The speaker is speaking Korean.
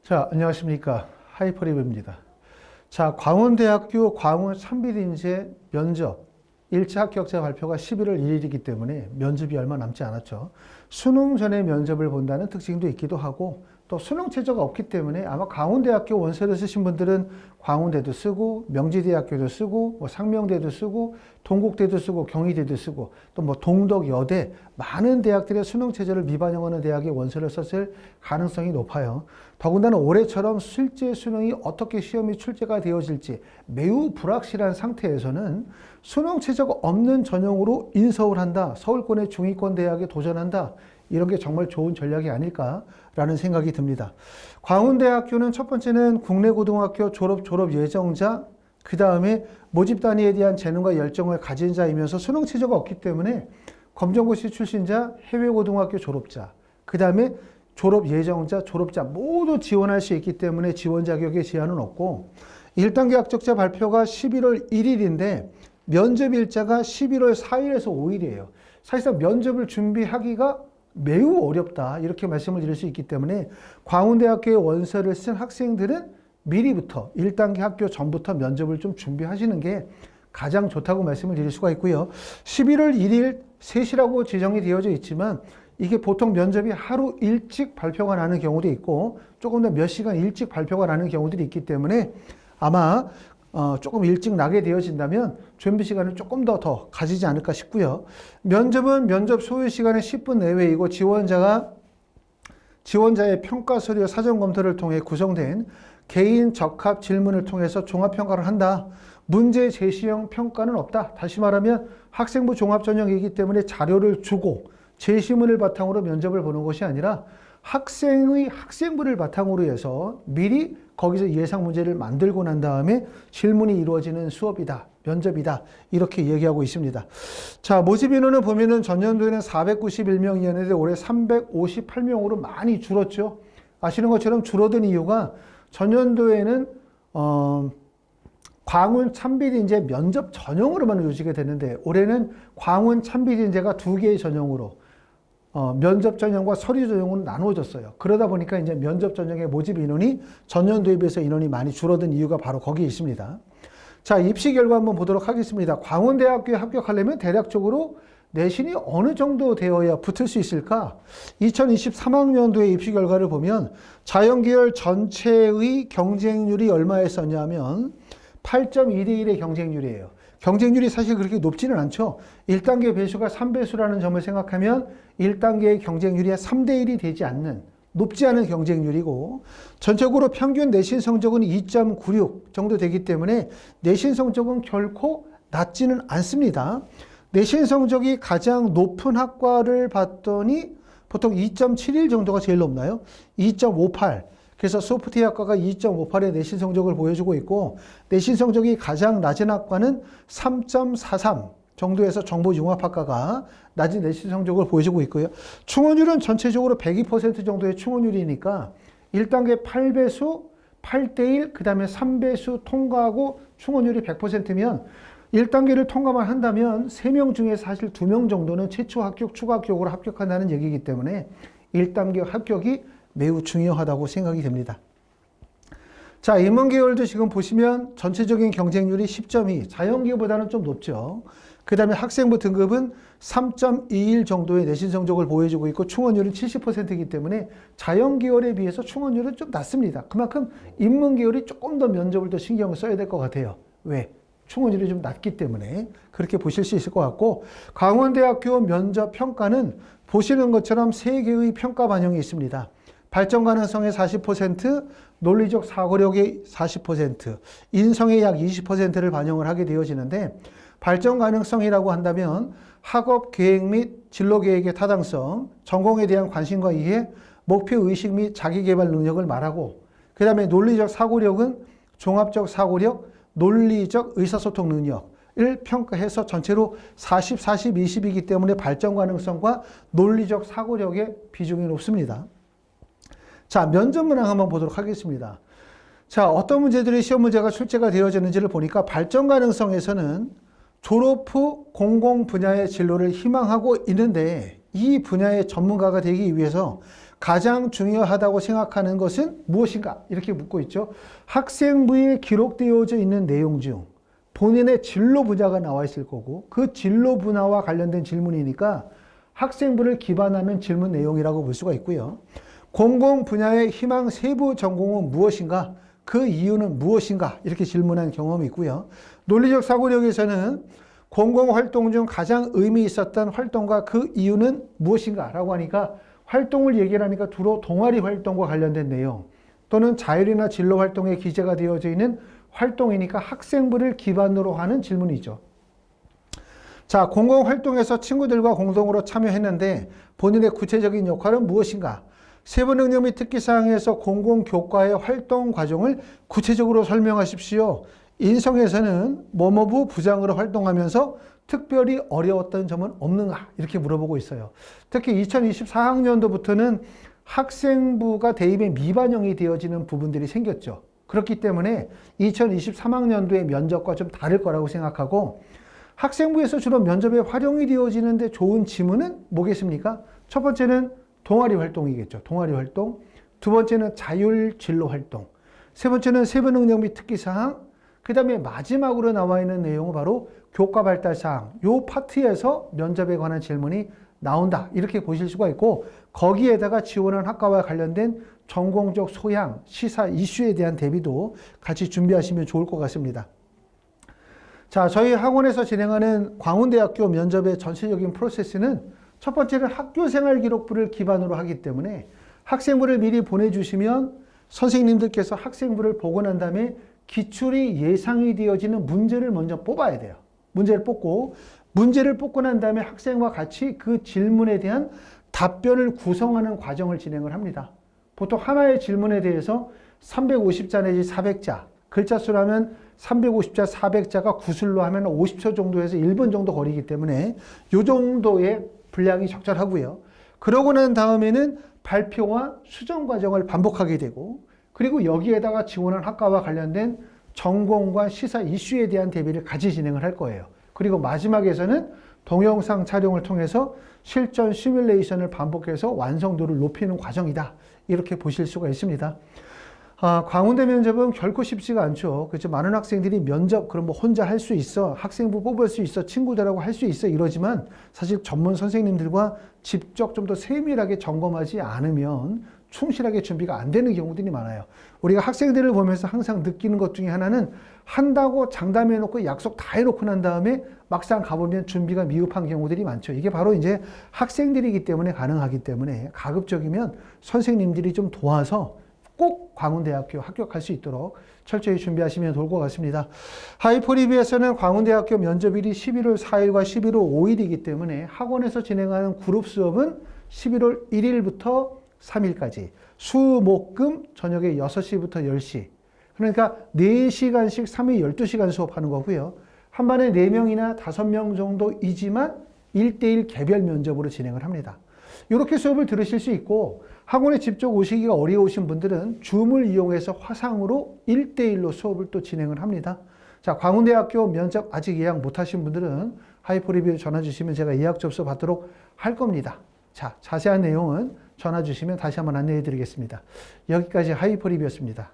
자, 안녕하십니까. 하이퍼리브입니다. 자, 광운대학교 광운 참비인재 면접 1차 합격자 발표가 11월 1일이기 때문에 면접이 얼마 남지 않았죠. 수능 전에 면접을 본다는 특징도 있기도 하고 또 수능 최저가 없기 때문에 아마 광운대학교 원서를 쓰신 분들은 광운대도 쓰고 명지대학교도 쓰고 뭐 상명대도 쓰고 동국대도 쓰고 경희대도 쓰고 또 뭐 동덕여대 많은 대학들의 수능 최저를 미반영하는 대학의 원서를 썼을 가능성이 높아요. 더군다나 올해처럼 실제 수능이 어떻게 시험이 출제가 되어질지 매우 불확실한 상태에서는 수능 최저가 없는 전형으로 인서울 한다, 서울권의 중위권 대학에 도전한다, 이런 게 정말 좋은 전략이 아닐까라는 생각이 듭니다. 광운대학교는 첫 번째는 국내 고등학교 졸업 예정자, 그 다음에 모집 단위에 대한 재능과 열정을 가진 자이면서 수능 최저가 없기 때문에 검정고시 출신자, 해외 고등학교 졸업자, 그 다음에 졸업 예정자, 졸업자 모두 지원할 수 있기 때문에 지원 자격에 제한은 없고 1단계 합격자 발표가 11월 1일인데 면접 일자가 11월 4일에서 5일이에요. 사실상 면접을 준비하기가 매우 어렵다, 이렇게 말씀을 드릴 수 있기 때문에 광운대학교의 원서를 쓴 학생들은 미리부터 1단계 학교 전부터 면접을 좀 준비하시는 게 가장 좋다고 말씀을 드릴 수가 있고요. 11월 1일 3시라고 지정이 되어져 있지만 이게 보통 면접이 하루 일찍 발표가 나는 경우도 있고 조금 더 몇 시간 일찍 발표가 나는 경우들이 있기 때문에 아마 조금 일찍 나게 되어진다면 준비 시간을 조금 더 가지지 않을까 싶고요. 면접은 면접 소요 시간은 10분 내외이고 지원자의 평가 서류 사전 검토를 통해 구성된 개인 적합 질문을 통해서 종합평가를 한다. 문제 제시형 평가는 없다. 다시 말하면 학생부 종합 전형이기 때문에 자료를 주고 제시문을 바탕으로 면접을 보는 것이 아니라 학생의 학생부를 바탕으로 해서 미리 거기서 예상 문제를 만들고 난 다음에 질문이 이루어지는 수업이다, 면접이다, 이렇게 얘기하고 있습니다. 자, 모집 인원은 보면은 전년도에는 491명이었는데 올해 358명으로 많이 줄었죠. 아시는 것처럼 줄어든 이유가 전년도에는 광운 참비인재 면접 전형으로만 요지게 되는데 올해는 광운 참비인재가 2개의 전형으로 면접 전형과 서류 전형으로 나누어졌어요. 그러다 보니까 이제 면접 전형의 모집 인원이 전년도에 비해서 인원이 많이 줄어든 이유가 바로 거기에 있습니다. 자, 입시 결과 한번 보도록 하겠습니다. 광운대학교에 합격하려면 대략적으로 내신이 어느 정도 되어야 붙을 수 있을까? 2023학년도의 입시 결과를 보면 자연계열 전체의 경쟁률이 얼마였었냐면 8.2대 1의 경쟁률이에요. 경쟁률이 사실 그렇게 높지는 않죠. 1단계 배수가 3배수라는 점을 생각하면 1단계의 경쟁률이 3대 1이 되지 않는, 높지 않은 경쟁률이고 전적으로 평균 내신 성적은 2.96 정도 되기 때문에 내신 성적은 결코 낮지는 않습니다. 내신 성적이 가장 높은 학과를 봤더니 보통 2.71 정도가 제일 높나요? 2.58. 그래서 소프트웨어 학과가 2.58의 내신 성적을 보여주고 있고 내신 성적이 가장 낮은 학과는 3.43 정도에서 정보융합학과가 낮은 내신 성적을 보여주고 있고요. 충원율은 전체적으로 102% 정도의 충원율이니까 1단계 8배수, 8대1, 그 다음에 3배수 통과하고 충원율이 100%면 1단계를 통과만 한다면 3명 중에 사실 2명 정도는 최초 합격, 추가 합격으로 합격한다는 얘기이기 때문에 1단계 합격이 매우 중요하다고 생각이 됩니다. 자, 인문계열도 지금 보시면 전체적인 경쟁률이 10.2, 자연계보다는 좀 높죠. 그 다음에 학생부 등급은 3.21 정도의 내신 성적을 보여주고 있고 충원율은 70%이기 때문에 자연계열에 비해서 충원율은 좀 낮습니다. 그만큼 인문계열이 조금 더 면접을 더 신경을 써야 될 것 같아요. 왜? 충원율이 좀 낮기 때문에 그렇게 보실 수 있을 것 같고 광운대학교 면접 평가는 보시는 것처럼 3개의 평가 반영이 있습니다. 발전 가능성의 40%, 논리적 사고력의 40%, 인성의 약 20%를 반영을 하게 되어지는데 발전 가능성이라고 한다면 학업 계획 및 진로 계획의 타당성, 전공에 대한 관심과 이해, 목표 의식 및 자기 개발 능력을 말하고 그 다음에 논리적 사고력은 종합적 사고력, 논리적 의사소통 능력을 평가해서 전체로 40, 40, 20이기 때문에 발전 가능성과 논리적 사고력의 비중이 높습니다. 자, 면접 문항 한번 보도록 하겠습니다. 자, 어떤 문제들이 시험 문제가 출제가 되어지는지를 보니까 발전 가능성에서는 졸업 후 공공 분야의 진로를 희망하고 있는데 이 분야의 전문가가 되기 위해서 가장 중요하다고 생각하는 것은 무엇인가? 이렇게 묻고 있죠. 학생부에 기록되어져 있는 내용 중 본인의 진로 분야가 나와 있을 거고 그 진로 분야와 관련된 질문이니까 학생부를 기반하는 질문 내용이라고 볼 수가 있고요. 공공 분야의 희망 세부 전공은 무엇인가? 그 이유는 무엇인가? 이렇게 질문한 경험이 있고요. 논리적 사고력에서는 공공활동 중 가장 의미 있었던 활동과 그 이유는 무엇인가? 라고 하니까 활동을 얘기를 하니까 주로 동아리 활동과 관련된 내용 또는 자율이나 진로 활동에 기재가 되어져 있는 활동이니까 학생부를 기반으로 하는 질문이죠. 자, 공공활동에서 친구들과 공동으로 참여했는데 본인의 구체적인 역할은 무엇인가? 세부 능력 및 특기사항에서 공공교과의 활동 과정을 구체적으로 설명하십시오. 인성에서는 뭐뭐부 부장으로 활동하면서 특별히 어려웠던 점은 없는가? 이렇게 물어보고 있어요. 특히 2024학년도부터는 학생부가 대입에 미반영이 되어지는 부분들이 생겼죠. 그렇기 때문에 2023학년도의 면접과 좀 다를 거라고 생각하고 학생부에서 주로 면접에 활용이 되어지는데 좋은 지문은 뭐겠습니까? 첫 번째는 동아리 활동이겠죠. 동아리 활동. 두 번째는 자율 진로 활동. 세 번째는 세부 능력 및 특기사항. 그 다음에 마지막으로 나와 있는 내용은 바로 교과 발달 사항. 요 파트에서 면접에 관한 질문이 나온다. 이렇게 보실 수가 있고 거기에다가 지원한 학과와 관련된 전공적 소양, 시사 이슈에 대한 대비도 같이 준비하시면 좋을 것 같습니다. 자, 저희 학원에서 진행하는 광운대학교 면접의 전체적인 프로세스는 첫 번째는 학교생활기록부를 기반으로 하기 때문에 학생부를 미리 보내주시면 선생님들께서 학생부를 보고 난 다음에 기출이 예상이 되어지는 문제를 먼저 뽑아야 돼요. 문제를 뽑고 난 다음에 학생과 같이 그 질문에 대한 답변을 구성하는 과정을 진행을 합니다. 보통 하나의 질문에 대해서 350자 내지 400자, 글자 수로 하면 350자, 400자가 구술로 하면 50초 정도에서 1분 정도 걸리기 때문에 이 정도의 분량이 적절하고요. 그러고 난 다음에는 발표와 수정 과정을 반복하게 되고 그리고 여기에다가 지원한 학과와 관련된 전공과 시사 이슈에 대한 대비를 같이 진행을 할 거예요. 그리고 마지막에서는 동영상 촬영을 통해서 실전 시뮬레이션을 반복해서 완성도를 높이는 과정이다. 이렇게 보실 수가 있습니다. 광운대 면접은 결코 쉽지가 않죠. 그렇죠. 많은 학생들이 면접, 그럼 뭐 혼자 할 수 있어, 학생부 뽑을 수 있어, 친구들하고 할 수 있어 이러지만 사실 전문 선생님들과 직접 좀 더 세밀하게 점검하지 않으면 충실하게 준비가 안 되는 경우들이 많아요. 우리가 학생들을 보면서 항상 느끼는 것 중에 하나는 한다고 장담해 놓고 약속 다 해놓고 난 다음에 막상 가보면 준비가 미흡한 경우들이 많죠. 이게 바로 이제 학생들이기 때문에 가능하기 때문에 가급적이면 선생님들이 좀 도와서 꼭 광운대학교 합격할 수 있도록 철저히 준비하시면 좋을 것 같습니다. 하이포리비에서는 광운대학교 면접일이 11월 4일과 11월 5일이기 때문에 학원에서 진행하는 그룹 수업은 11월 1일부터 3일까지 수, 목, 금 저녁에 6시부터 10시 그러니까 4시간씩 3일 12시간 수업하는 거고요. 한 반에 4명이나 5명 정도이지만 1대1 개별 면접으로 진행을 합니다. 이렇게 수업을 들으실 수 있고 학원에 직접 오시기가 어려우신 분들은 줌을 이용해서 화상으로 1대1로 수업을 또 진행을 합니다. 자, 광운대학교 면접 아직 예약 못하신 분들은 하이포리뷰 전화 주시면 제가 예약 접수 받도록 할 겁니다. 자, 자세한 내용은 전화 주시면 다시 한번 안내해 드리겠습니다. 여기까지 하이포리뷰였습니다.